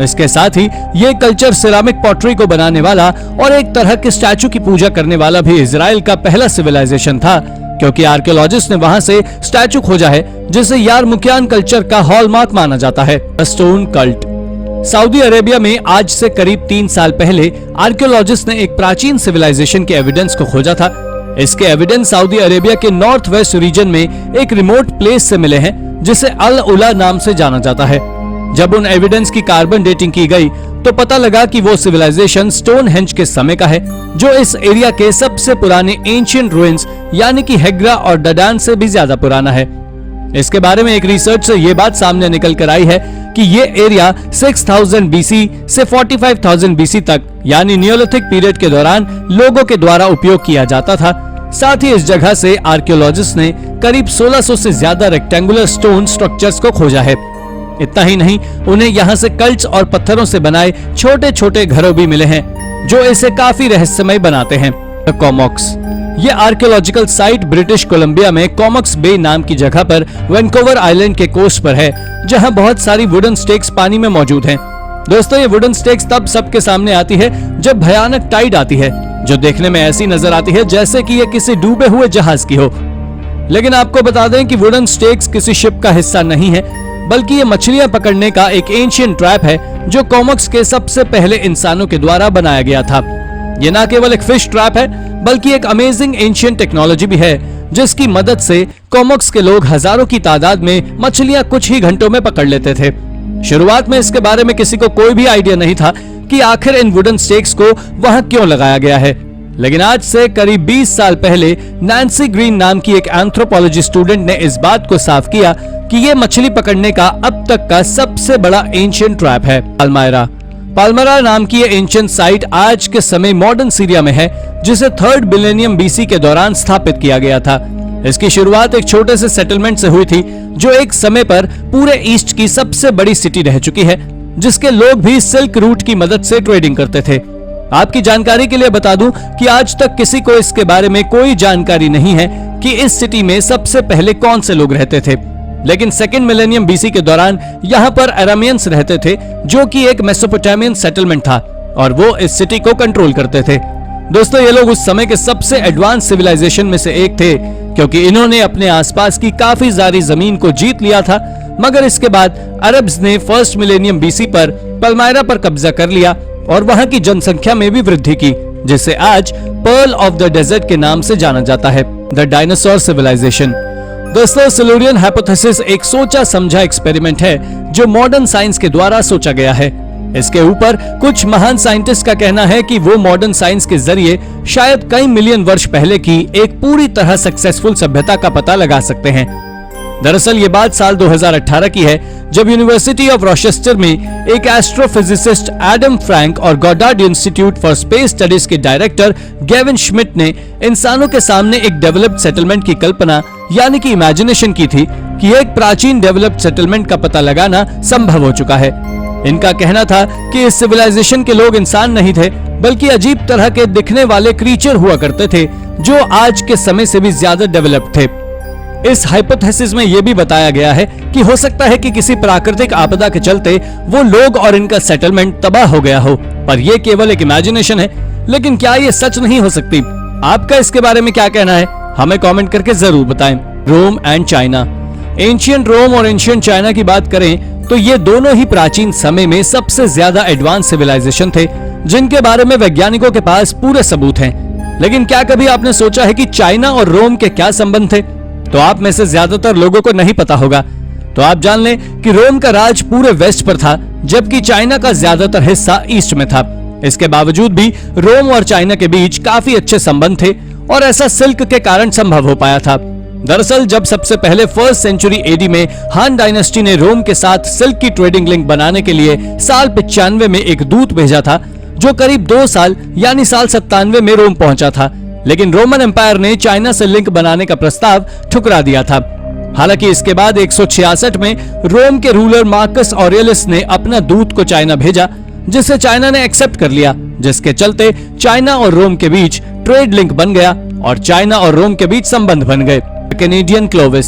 इसके साथ ही ये कल्चर सिरामिक पॉटरी को बनाने वाला और एक तरह के स्टैचू की पूजा करने वाला भी इजराइल का पहला सिविलाइजेशन था, क्योंकि आर्कियोलॉजिस्ट ने वहां से स्टैचू खोजा है जिसे यारमुकियान कल्चर का हॉलमार्क माना जाता है। Stone cult. सऊदी अरेबिया में आज से करीब 3 साल पहले आर्कियोलॉजिस्ट ने एक प्राचीन सिविलाइजेशन के एविडेंस को खोजा था। इसके एविडेंस सऊदी अरेबिया के नॉर्थ वेस्ट रीजन में एक रिमोट प्लेस से मिले हैं जिसे अल उला नाम से जाना जाता है। जब उन एविडेंस की कार्बन डेटिंग की गई तो पता लगा कि वो सिविलाइजेशन स्टोनहेंज के समय का है, जो इस एरिया के सबसे पुराने एंशिएंट रुइंस यानी कि हेग्रा और डडान से भी ज्यादा पुराना है। इसके बारे में एक रिसर्च से ये बात सामने निकल कर आई है कि ये एरिया 6000 BC से 45,000 BC तक यानी नियोलिथिक पीरियड के दौरान लोगों के द्वारा उपयोग किया जाता था। साथ ही इस जगह से आर्कियोलॉजिस्ट ने करीब 1600 से ज्यादा रेक्टेंगुलर स्टोन स्ट्रक्चर्स को खोजा है। इतना ही नहीं, उन्हें यहाँ से कल्ट्स और पत्थरों से बनाए छोटे छोटे घरों भी मिले हैं जो इसे काफी रहस्यमय बनाते हैं। कॉमॉक्स। ये आर्कियोलॉजिकल साइट ब्रिटिश कोलंबिया में कॉमॉक्स बे नाम की जगह पर वैंकूवर आइलैंड के कोस्ट पर है, जहां बहुत सारी वुडन स्टेक्स पानी में मौजूद हैं। दोस्तों, ये वुडन स्टेक्स तब सबके सामने आती है जब भयानक टाइड आती है, जो देखने में ऐसी नजर आती है जैसे कि ये किसी डूबे हुए जहाज की हो। लेकिन आपको बता दें कि वुडन स्टेक्स किसी शिप का हिस्सा नहीं है, बल्कि ये मछलियां पकड़ने का एक एंशिएंट ट्रैप है जो कॉमॉक्स के सबसे पहले इंसानों के द्वारा बनाया गया था। ये न केवल एक फिश ट्रैप है, बल्कि एक अमेजिंग एंशिएंट टेक्नोलॉजी भी है जिसकी मदद से कॉमॉक्स के लोग हजारों की तादाद में मछलियां कुछ ही घंटों में पकड़ लेते थे। शुरुआत में इसके बारे में किसी को कोई भी आइडिया नहीं था कि आखिर इन वुडन स्टेक्स को वहां क्यों लगाया गया है। लेकिन आज से करीब 20 साल पहले नैन्सी ग्रीन नाम की एक एंथ्रोपोलॉजी स्टूडेंट ने इस बात को साफ किया कि ये मछली पकड़ने का अब तक का सबसे बड़ा एंशिएंट ट्रैप है। पाल्मायरा। पाल्मायरा नाम की ये एंशिएंट साइट आज के समय मॉडर्न सीरिया में है, जिसे 3rd मिलेनियम BC के दौरान स्थापित किया गया था। इसकी शुरुआत एक छोटे से सेटलमेंट से हुई थी, जो एक समय पर पूरे ईस्ट की सबसे बड़ी सिटी रह चुकी है, जिसके लोग भी सिल्क रूट की मदद से ट्रेडिंग करते थे। आपकी जानकारी के लिए बता दूं कि आज तक किसी को इसके बारे में कोई जानकारी नहीं है कि इस सिटी में सबसे पहले कौन से लोग रहते थे। लेकिन 2nd मिलेनियम BC के दौरान यहाँ पर अरामियंस रहते थे, जो कि एक मेसोपोटामियन सेटलमेंट था, और वो इस सिटी को कंट्रोल करते थे। दोस्तों, ये लोग उस समय के सबसे एडवांस सिविलाइजेशन में से एक थे, क्योंकि इन्होंने अपने आसपास की काफी सारी जमीन को जीत लिया था। मगर इसके बाद अरब्स ने 1st मिलेनियम BC पर पाल्मायरा पर कब्जा कर लिया और वहां की जनसंख्या में भी वृद्धि की, जिससे आज पर्ल ऑफ द डेजर्ट के नाम से जाना जाता है, द डायनासोर सिविलाइजेशन। दोस्तों, सिल्यूरियन हाइपोथेसिस एक सोचा समझा एक्सपेरिमेंट है जो मॉडर्न साइंस के द्वारा सोचा गया है। इसके ऊपर कुछ महान साइंटिस्ट का कहना है कि वो मॉडर्न साइंस के जरिए शायद कई मिलियन वर्ष पहले की एक पूरी तरह सक्सेसफुल सभ्यता का पता लगा सकते हैं। दरअसल ये बात साल 2018 की है, जब यूनिवर्सिटी ऑफ रॉचेस्टर में एक एस्ट्रोफिजिसिस्ट एडम फ्रैंक और Goddard institute for space studies के डायरेक्टर गेविन श्मिट ने इंसानों के सामने एक डेवलप्ड सेटलमेंट की कल्पना यानी कि इमेजिनेशन की थी कि एक प्राचीन डेवलप्ड सेटलमेंट का पता लगाना संभव हो चुका है। इनका कहना था कि इस सिविलाइजेशन के लोग इंसान नहीं थे, बल्कि अजीब तरह के दिखने वाले क्रीचर हुआ करते थे जो आज के समय से भी ज्यादा डेवलप्ड थे। इस हाइपोथेसिस में यह भी बताया गया है कि हो सकता है कि किसी प्राकृतिक आपदा के चलते वो लोग और इनका सेटलमेंट तबाह हो गया हो, पर यह केवल एक इमेजिनेशन है। लेकिन क्या ये सच नहीं हो सकती? आपका इसके बारे में क्या कहना है? हमें कमेंट करके जरूर बताएं। Rome and China. एंशिएंट रोम और एंशिएंट चाइना की बात करें तो ये दोनों ही प्राचीन समय में सबसे ज्यादा एडवांस सिविलाइजेशन थे, जिनके बारे में वैज्ञानिकों के पास पूरे सबूत हैं। लेकिन क्या कभी आपने सोचा है कि चाइना और रोम के क्या संबंध थे? तो आप में से ज्यादातर लोगों को नहीं पता होगा। तो आप जान लें कि रोम का राज पूरे वेस्ट पर था, जबकि चाइना का ज्यादातर हिस्सा ईस्ट में था। इसके बावजूद भी रोम और चाइना के बीच काफी अच्छे संबंध थे और ऐसा सिल्क के कारण संभव हो पाया था। दरअसल जब सबसे पहले 1st सेंचुरी एडी में हान डायनेस्टी ने रोम के साथ सिल्क की ट्रेडिंग लिंक बनाने के लिए साल 95 में एक दूत भेजा था, जो करीब 2 साल यानी साल 97 में रोम पहुंचा था। लेकिन रोमन एम्पायर ने चाइना से लिंक बनाने का प्रस्ताव ठुकरा दिया था। हालांकि इसके बाद 166 में रोम के रूलर मार्कस ऑरेलियस ने अपना दूत को चाइना भेजा, जिसे चाइना ने एक्सेप्ट कर लिया, जिसके चलते चाइना और रोम के बीच ट्रेड लिंक बन गया और चाइना और रोम के बीच संबंध बन गए। Canadian Clovis.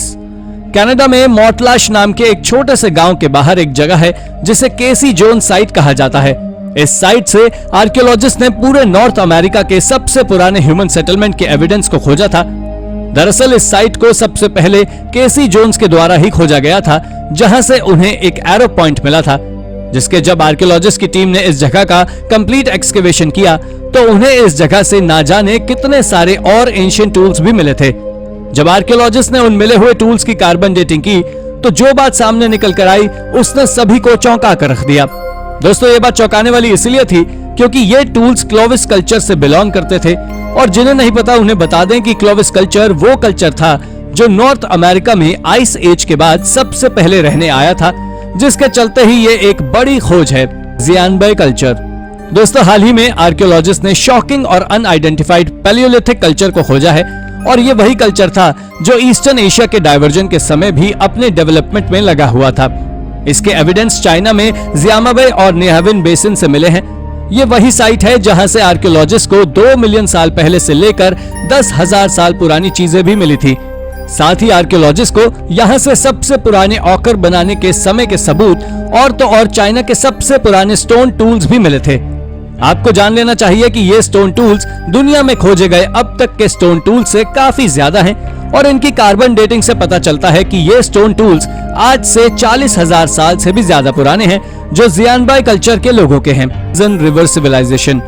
कनाडा में मोटलाश नाम के एक छोटे से गांव के बाहर एक जगह है जिसे केसी जोन साइट कहा जाता है। इस साइट से आर्कियोलॉजिस्ट ने पूरे नॉर्थ अमेरिका के सबसे पुराने ह्यूमन सेटलमेंट के एविडेंस को खोजा था। दरअसल इस साइट को सबसे पहले केसी जोन्स के द्वारा ही खोजा गया था, जहां से उन्हें एक एरो पॉइंट मिला था, जिसके जब आर्कियोलॉजिस्ट की टीम ने इस जगह का कंप्लीट एक्सकेवेशन किया तो उन्हें इस जगह से ना जाने कितने सारे और एंशिएंट टूल्स भी मिले थे। जब आर्कियोलॉजिस्ट ने उन मिले हुए टूल्स की कार्बन डेटिंग की तो जो बात सामने निकल कर आई उसने सभी को चौंका कर रख दिया। दोस्तों, ये बात चौंकाने वाली इसलिए थी क्योंकि ये टूल्स क्लोविस कल्चर से बिलोंग करते थे, और जिन्हें नहीं पता उन्हें बता दें कि क्लोविस कल्चर वो कल्चर था जो नॉर्थ अमेरिका में आइस एज के बाद सबसे पहले रहने आया था, जिसके चलते ही ये एक बड़ी खोज है। ज़ियानबे कल्चर। दोस्तों, हाल ही में आर्कियोलॉजिस्ट ने शॉकिंग और अनआइडेंटिफाइड पैलियोलिथिक कल्चर को खोजा है, और ये वही कल्चर था जो ईस्टर्न एशिया के डाइवर्जन के समय भी अपने डेवलपमेंट में लगा हुआ था। इसके एविडेंस चाइना में ज़ियानबे और नेहाविन बेसिन से मिले हैं। ये वही साइट है जहां से आर्कियोलॉजिस्ट को 2 मिलियन साल पहले से लेकर 10,000 साल पुरानी चीजें भी मिली थी। साथ ही आर्कियोलॉजिस्ट को यहां से सबसे पुराने ऑकर बनाने के समय के सबूत और तो और चाइना के सबसे पुराने स्टोन टूल्स भी मिले थे। आपको जान लेना चाहिए कि ये स्टोन टूल्स दुनिया में खोजे गए अब तक के स्टोन टूल्स से काफी ज्यादा हैं, और इनकी कार्बन डेटिंग से पता चलता है कि ये स्टोन टूल्स आज से 40,000 साल से भी ज्यादा पुराने हैं, जो ज़ियानबे कल्चर के लोगों के हैं। Amazon river civilisation.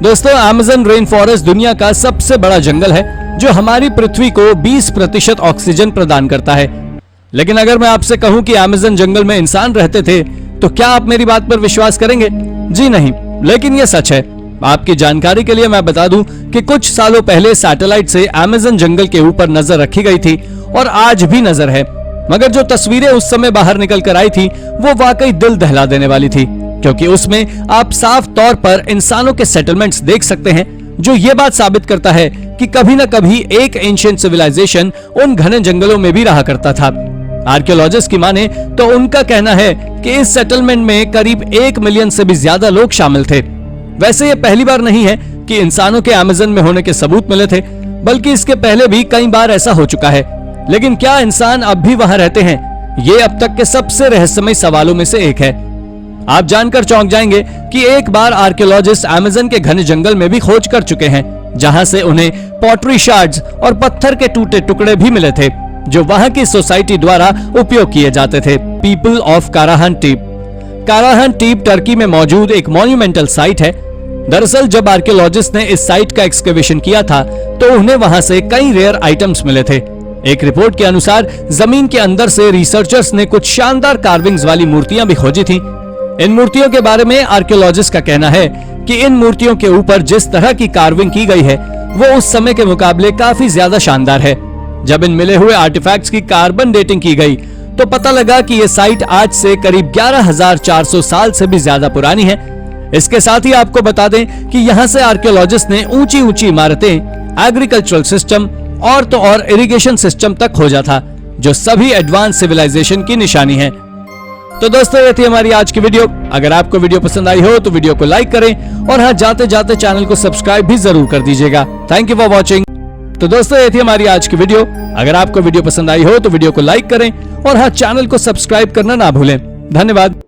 दोस्तों, अमेज़न रेन फॉरेस्ट दुनिया का सबसे बड़ा जंगल है जो हमारी पृथ्वी को 20% ऑक्सीजन प्रदान करता है। लेकिन अगर मैं आपसे कहूं कि अमेज़न जंगल में इंसान रहते थे तो क्या आप मेरी बात पर विश्वास करेंगे? जी नहीं, लेकिन यह सच है। आपकी जानकारी के लिए मैं बता दूं कि कुछ सालों पहले सैटेलाइट से अमेज़न जंगल के ऊपर नजर रखी गई थी और आज भी नजर है, मगर जो तस्वीरें उस समय बाहर निकल कर आई थी वो वाकई दिल दहला देने वाली थी, क्योंकि उसमें आप साफ तौर पर इंसानों के सेटलमेंट्स देख सकते हैं, जो ये बात साबित करता है कि कभी न कभी एक एंशिएंट सिविलाइजेशन उन घने जंगलों में भी रहा करता था। आर्कियोलॉजिस्ट की माने तो उनका कहना है कि इस सेटलमेंट में करीब 1 मिलियन से भी ज्यादा लोग शामिल थे। वैसे ये पहली बार नहीं है कि इंसानों के अमेज़न में होने के सबूत मिले थे, बल्कि इसके पहले भी कई बार ऐसा हो चुका है। लेकिन क्या इंसान अब भी वहां रहते हैं? ये अब तक के सबसे रहस्यमय सवालों में से एक है। आप जानकर चौंक जाएंगे कि एक बार आर्कियोलॉजिस्ट अमेज़न के घने जंगल में भी खोज कर चुके हैं, जहां से उन्हें पॉटरी शार्ड्स और पत्थर के टूटे टुकड़े भी मिले थे, जो वहां की सोसाइटी द्वारा उपयोग किए जाते थे। People of Karahan Tepe. Karahan Tepe Turkey में मौजूद एक मॉन्यूमेंटल साइट है। दरअसल जब आर्कियोलॉजिस्ट ने इस साइट का एक्सकेवेशन किया था तो उन्हें वहां से कई रेयर आइटम्स मिले थे। एक रिपोर्ट के अनुसार जमीन के अंदर से रिसर्चर्स ने कुछ शानदार कार्विंग्स वाली मूर्तियां भी खोजी थी। इन मूर्तियों के बारे में आर्कियोलॉजिस्ट का कहना है कि इन मूर्तियों के ऊपर जिस तरह की कार्विंग की गई है वो उस समय के मुकाबले काफी ज्यादा शानदार है। जब इन मिले हुए आर्टिफैक्ट्स की कार्बन डेटिंग की गई तो पता लगा कि ये साइट आज से करीब 11,400 साल से भी ज्यादा पुरानी है। इसके साथ ही आपको बता दें कि यहाँ से आर्कियोलॉजिस्ट ने ऊंची ऊंची इमारतें, एग्रीकल्चरल सिस्टम और तो और इरिगेशन सिस्टम तक खोजा था, जो सभी एडवांस सिविलाइजेशन की निशानी है। तो दोस्तों ये थी हमारी आज की वीडियो। अगर आपको वीडियो पसंद आई हो तो वीडियो को लाइक करें और हाँ, जाते जाते चैनल को सब्सक्राइब भी जरूर कर दीजिएगा। Thank you for watching. तो दोस्तों ये थी हमारी आज की वीडियो। अगर आपको वीडियो पसंद आई हो तो वीडियो को लाइक करें और हाँ, चैनल को सब्सक्राइब करना ना भूलें। धन्यवाद।